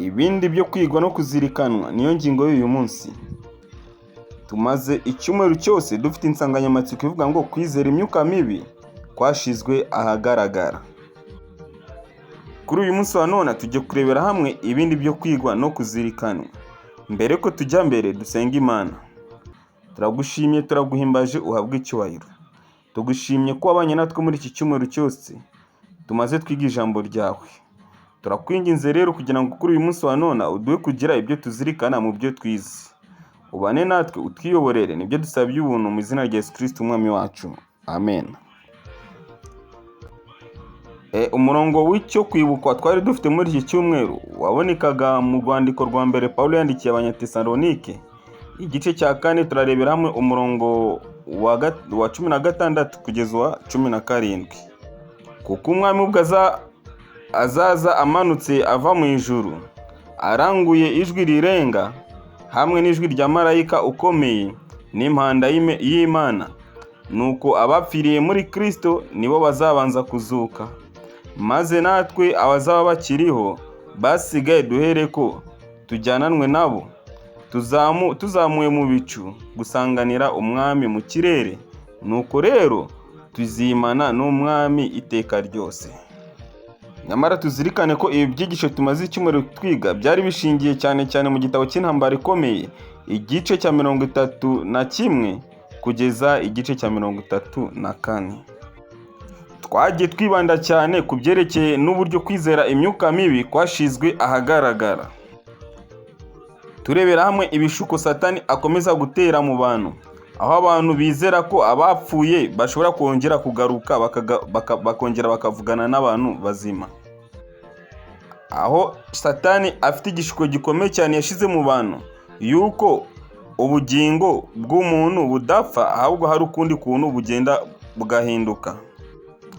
Ibindi byo kwigwa no kuzirikanwa niyo ngingo y'uyu munsi. Tumaze icyumweru cyose dufite insanganyamatsiko ivuga ngo kwizera imyuka mibi kwashizwe ahagaragara. Kuri uyu munsi wa none tujye kurebera hamwe ibindi byo kwigwa no kuzirikanwa. Mbere ko tujya mbere dusenga Imana. Turagushimye, turaguhimbaje, uhabwe icyubahiro. Tugushimye ko wabanye natwe muri iki cyumweru cyose tumaze twiga ijambo ryawe. Turakwinginze rero kugira ngo kuri uyu munsi wa none uduhe kugira ibyo tuzirikana mu byo twize. Ubane natwe utwiyoborere, nibyo dusabye ubuntu mu izina rya Yesu Kristo umwami wacu. Amen. Umurongo w'icyo kwibukwa twari dufite muri iki cyumweru wabonekaga mu rwandiko rwa mbere Pawulo yandikiye Abanyatesalonike, igice cya 4. Turarebera hamwe umurongo wa 16 kugeza wa 17. Kuko umwami ubwo azaza amanutse ava mu ijuru, aranguye ijwi rirenga, hamwe n'ijwi rya marayika ukomeye n'impanda y'Imana. Nuko abapfiriye muri Kristo nibo bazabanza kuzuka. Maze natwe abazaba bakiriho basigaye duhereko tujyananwe nabo, tuzamuye mu bicu gusanganira umwami mu kirere. Nuko rero tuzimana n'umwami iteka ryose. Nyamara tuzirikane ko ibi byigisho tumaze icyumweru twiga byari bishingiye cyane mu gitabo cy'intambara ikomeye, igice cya 31 kugeza igice cya 34. Twagiye twibanda cyane ku byerekeye n'uburyo kwizera imyuka mibi kwashizwe ahagaragara. Turebera hamwe ibishuko Satani akomeza gutera mu bantu, aho abantu bizera ko abapfuye bashobora kongera kugaruka bakongera bakavugana n'abantu bazima. Aho Satani afite igishuko gikomeye cyane yashize mu bantu yuko ubugingo bw'umuntu budapfa, ahubwo hari ukundi kuntu bugenda bugahinduka.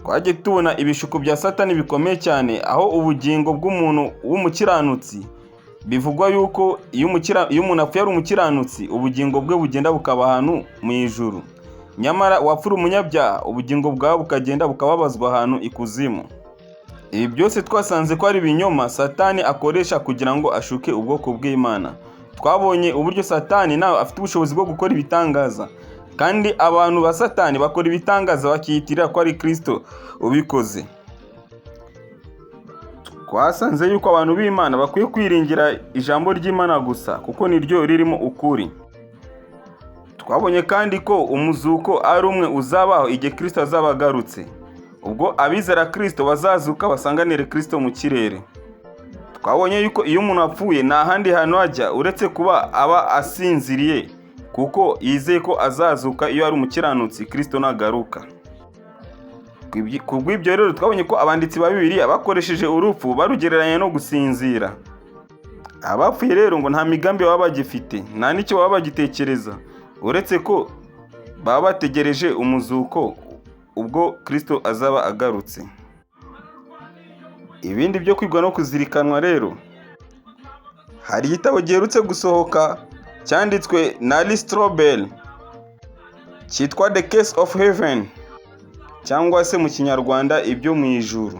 Twagiye tubona ibishuko bya Satani bikomeye cyane, aho ubugingo bw'umuntu w'umukiranutsi bivugwa yuko iyo umuntu apfuye ari umukiranutsi, ubugingo bwe bugenda bukaba ahantu mu ijuru. Nyamara wapfura umunyabyaha, ubugingo bwawe bukagenda bukababazwa ahantu ikuzimu. Ibi byose twasanze ko ari ibinyoma Satani akoresha kugira ngo ashuke ubwoko bw'Imana. Twabonye uburyo Satani nawe afite ubushobozi bwo gukora ibitangaza, kandi abantu ba Satani bakora ibitangaza bakiyitirira ko ari Kristo ubikoze. Twasanze yuko abantu b'Imana bakwiye kwiringira ijambo ry'Imana gusa, kuko niryo ririmo ukuri. Twabonye kandi ko umuzuko ari umwe uzabaho igihe Kristo azaba agarutse, ubwo abizera Kristo bazazuka basanganire Kristo mu kirere. Twabonye yuko iyo umuntu apfuye nta handi hantu ajya uretse kuba aba asinziriye, kuko yizeye ko azazuka iyo ari umukiranutsi Kristo nagaruka. Kubw'ibyo rero twabonye ko abanditsi ba Bibiliya bakoresheje urupfu barugereranya no gusinzira. Abapfuye rero ngo nta migambi baba bagifite, nta n'icyo baba bagitekereza, uretse ko baba bategereje umuzuko ubwo Kristo azaba agarutse. Ibindi byo kwigwa no kuzirikanwa rero, hari igitabo giherutse gusohoka cyanditswe na Lee Strobel cyitwa The Case of Heaven, cyangwa se mu Kinyarwanda ibyo mu ijuru.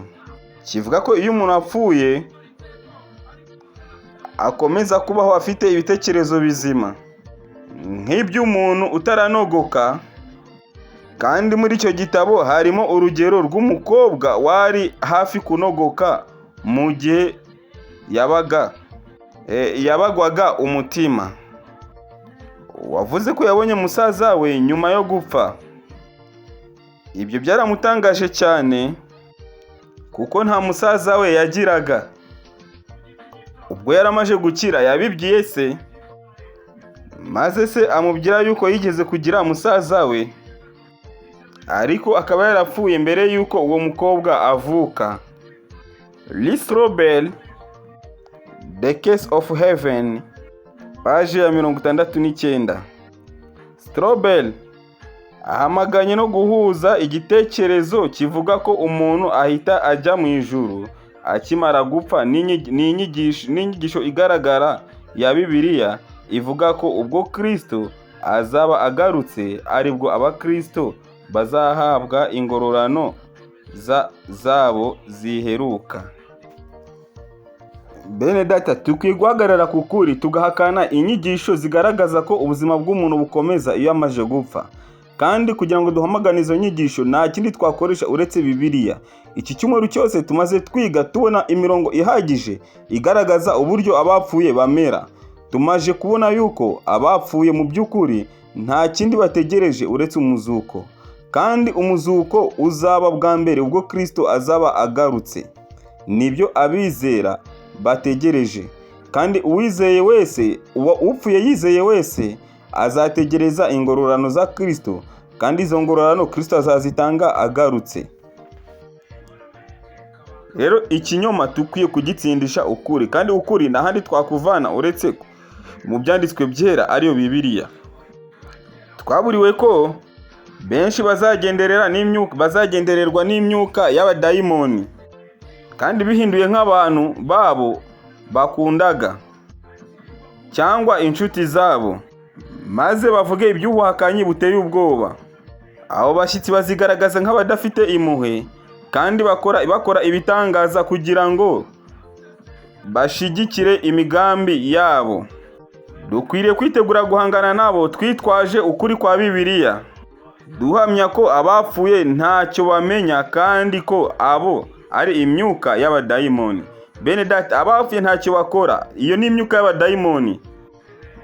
Kivuga ko iyo umuntu apfuye akomeza kubaho afite ibitekerezo bizima nk'iby'umuntu utaranogoka. Kandi muri icyo gitabo harimo urugero rw'umukobwa wari hafi kunogoka mu gihe yabagwaga umutima. Wavuze ko yabonye musaza we nyuma yo gupfa. Ibyo byaramutangaje cyane, kuko nta musaza we yagiraga. Ubwo yaramaje gukira yabibwiye se, maze se amubwira yuko yigeze kugira musaza we, ariko akaba yarapfuye mbere yuko uwo mukobwa avuka. Lee Strobel, The Case of Heaven, paji ya 69. Strobel ahamaganye no guhuza igitekerezo kivuga ko umuntu ahita ajya mu ijuru akimara gupfa n'inyigisho igaragara ya Bibiliya ivuga ko ubwo Kristo azaba agarutse aribwo abakristo bazahabwa ingororano zabo ziheruka. Bene data, dukwiye guhagarara ku kuri tugahakana inyigisho zigaragaza ko ubuzima bw'umuntu bukomeza iyo amaze gupfa. Kandi kugira ngo duhamagane izo nyigisho nta kindi twakoresha uretse Bibiliya. Iki cyumweru cyose tumaze twiga tubona imirongo ihagije igaragaza uburyo abapfuye bamera. Tumaze kubona yuko abapfuye mu by'ukuri nta kindi bategereje uretse umuzuko. Kandi umuzuko uzaba bwa mbere ubwo Kristo azaba agarutse. Nibyo abizera bategereje. Kandi uwizeye wese, upfuye yizeye wese azategereza ingororano za Kristo, kandi izo ngororano Kristo azazitanga agarutse. Rero ikinyoma dukwiye kugitsindisha ukuri, kandi ukuri nta handi twakuvana uretse mu byanditswe byera ariyo Bibiliya. Twaburiwe ko benshi bazagendererwa n'imyuka y'abadayimoni, kandi bihinduye nk'abantu babo bakundaga cyangwa inshuti zabo, maze bavuge iby'ubuhakanyi buteye ubwoba. Abo bashyitsi bazigaragaza nk'abadafite impuhwe, kandi bakora ibitangaza kugira ngo bashigikire imigambi yabo. Dukwiriye kwitegura guhangana nabo twitwaje ukuri kwa Bibiliya, duhamya ko abapfuye ntacyo bamenya kandi ko abo ari imyuka y'abadayimoni. Bene data, abapfuye ntacyo bakora, iyo ni imyuka y'abadayimoni.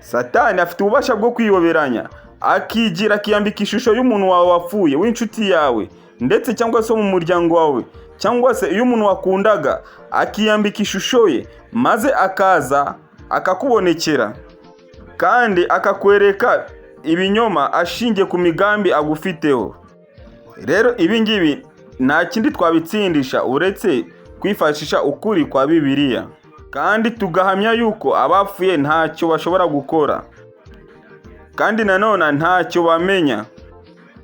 Satani afite ububasha bwo kwiyoberanya, akiyambika ishusho y'umuntu wawe wapfuye, w'inshuti yawe, ndetse cyangwa se mu muryango wawe, cyangwa se iyo umuntu wakundaga akiyambika ishusho ye, maze akaza akakubonekera kandi akakwereka ibinyoma ashingiye ku migambi agufiteho. Rero ibi ngibi nta kindi twabitsindisha uretse kwifashisha ukuri kwa Bibiliya, kandi tugahamya yuko abapfuye ntacyo bashobora gukora, kandi nanone ntacyo bamenya.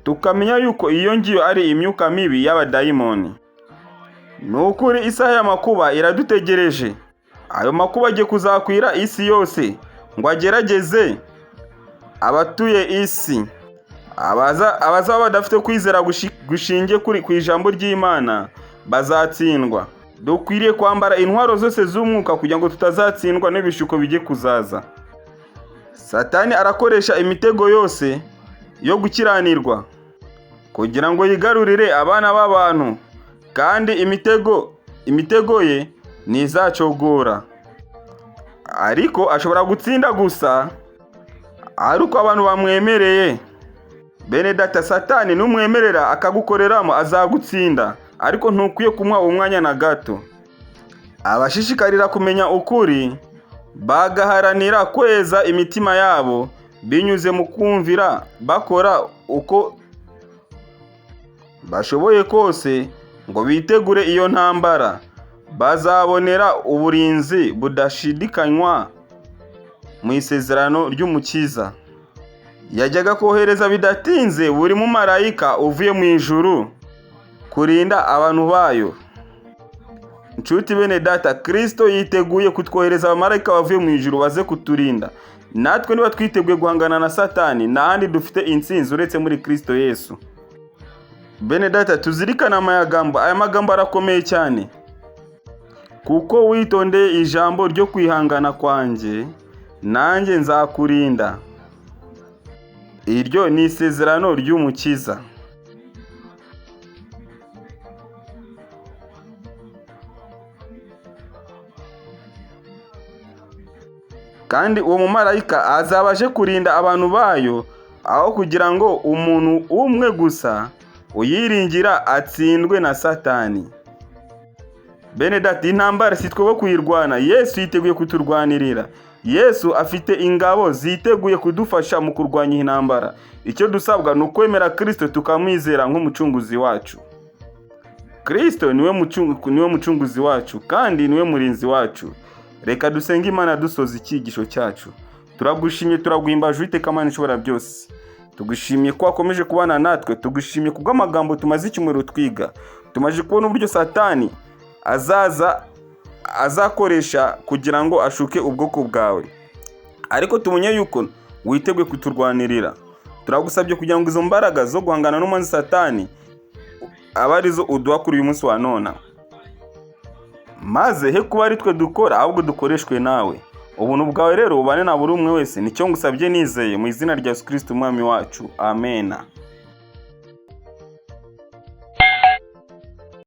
Tukamenya yuko iyo ngiyo ari imyuka mibi y'abadayimoni. Ni ukuri isaha y'amakuba iradutegereje. Ayo makuba agiye kuzakwira isi yose ngo agerageze abatuye isi. Abazaba badafite kwizera gushingiye ku ijambo ry'Imana bazatsindwa. Dukwiriye kwambara intwaro zose z'umwuka kugira ngo tutazatsindwa n'ibishuko bijye kuzaza. Satani arakoresha imitego yose yo gukiranirwa kugira ngo yigarurire abana b'abantu, kandi imitego ye ntizacogora. Ariko ashobora gutsinda gusa ari uko abantu bamwemereye. Bene data, Satani numwemerera akagukoreramo azagutsinda, ariko ntukwiye kumuha umwanya na gato. Abashishikarira kumenya ukuri bagaharanira kweza imitima yabo binyuze mu kumvira, bakora uko bashoboye kose ngo bitegure iyo ntambara, bazabonera uburinzi budashidikanywa mu isezerano ry'Umukiza. Yajyaga kohereza bidatinze buri mumarayika uvuye mu ijuru kurinda abantu bayo. Nshuti bene data, Kristo yiteguye kutwohereza abamarayika bavuye mu ijuru baze kuturinda. Natwe niba twiteguye guhangana na Satani, nta handi dufite intsinzi uretse muri Kristo Yesu. Bene data, tuzirikana aya magambo arakomeye cyane. Kuko witondeye ijambo ryo kwihangana kwanjye, nanjye nzakurinda. Iryo ni isezerano ry'Umukiza. Kandi uwo mumarayika azaba aje kurinda abantu bayo, aho kugira ngo umuntu umwe gusa uyiringira atsindwe na Satani. Bene data, intambara si twe bo kuyirwana, Yesu yiteguye kuturwanirira. Yesu afite ingabo ziteguye kudufasha mu kurwanya intambara. Icyo dusabwa ni ukwemera Kristo tukamwizera nk'umucunguzi wacu. Kristo niwe mucunguzi wacu, kandi niwe murinzi wacu. Reka dusenge Imana dusoza icyigisho cyacu. Turagushimye, turaguhimbaje Uwiteka Mana ishobora byose. Tugushimiye ko wakomeje kubana natwe, tugushimiye kubw'amagambo tumaze icyumweru twiga. Tumaze kubona uburyo Satani azakoresha kugira ngo ashuke ubwoko bwawe, ariko tumenye yuko witeguye kuturwanirira. Turagusabye kugira ngo izo mbaraga zo guhangana n'umwanzi Satani abe arizo uduha kuri uyu munsi wa none, maze he kuba ari twe dukora ahubwo dukoreshwe nawe. Ubuntu bwawe rero bubane na buri umwe wese, nicyo ngusabye nizeye mu izina rya Yesu Kristo umwami wacu, amena.